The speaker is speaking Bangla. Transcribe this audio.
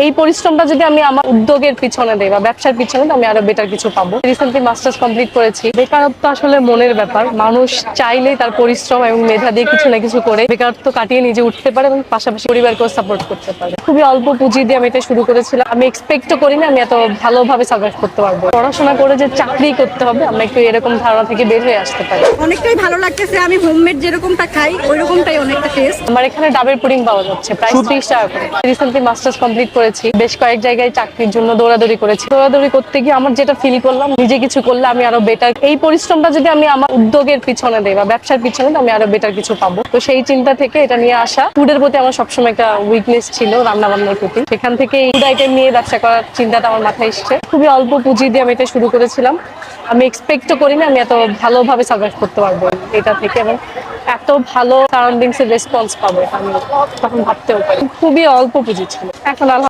এই পরিশ্রমটা যদি আমি আমার উদ্যোগের পিছনে দেই বা ব্যবসার পিছনে, আমি আরো বেটার কিছু পাবো। রিসেন্টলি মাস্টার্স কমপ্লিট করেছি। বেকারত্ব আসলে মনের ব্যাপার। মানুষ চাইলেই তার পরিশ্রম এবং মেধা দিয়ে কিছু না কিছু করে বেকারত্ব কাটিয়ে নিজে উঠতে পারে এবং পাশাপাশি পরিবারকেও সাপোর্ট করতে পারে। খুবই অল্প পুঁজি দিয়ে আমি এটা শুরু করেছিলাম। আমি এক্সপেক্টও করিনি আমি এত ভালোভাবে সার্ভাইভ করতে পারবো। পড়াশোনা করে যে চাকরি করতে হবে, আমরা একটু এরকম ধারণা থেকে বের হয়ে আসতে পারি। অনেকটাই ভালো লাগতেছে। আমি হোমমেড যেরকমটা খাই ওই রকমটাই অনেকটা টেস্ট। আমার এখানে ডাবের পুডিং পাওয়া যাচ্ছে প্রায় 30 টাকা করে। রিসেন্টলি মাস্টার্স কমপ্লিট করেছি। বেশ কয়েক জায়গায় চাকরির জন্য দৌড়াদৌড়ি করেছি। দৌড়াদৌড়ি করতে গিয়ে আমার যেটা ফিল করলাম, নিজে কিছু করলে আমি আরো বেটার, এই পরিশ্রমটা যদি আমি আমার উদ্যোগের পিছনে দেই বা ব্যবসার পিছনে, আমি আরো বেটার কিছু পাবো। তো সেই চিন্তা থেকে এটা নিয়ে আসা। ফুডের প্রতি আমার সবসময় একটা উইকনেস ছিল, রান্না বান্নার প্রতি। সেখান থেকে এই ফুড আইটেম নিয়ে ব্যবসা করার চিন্তাটা আমার মাথায় এসছে। খুবই অল্প পুঁজি দিয়ে আমি এটা শুরু করেছিলাম। আমি এক্সপেক্টও করিনি আমি এত ভালোভাবে সার্ভাইভ করতে পারবো এটা থেকে, এবং এত ভালো সারাউন্ডিংস এর রেসপন্স পাবো আমি তখন ভাবতেও পারি। খুবই অল্প পুঁজি ছিল। এখন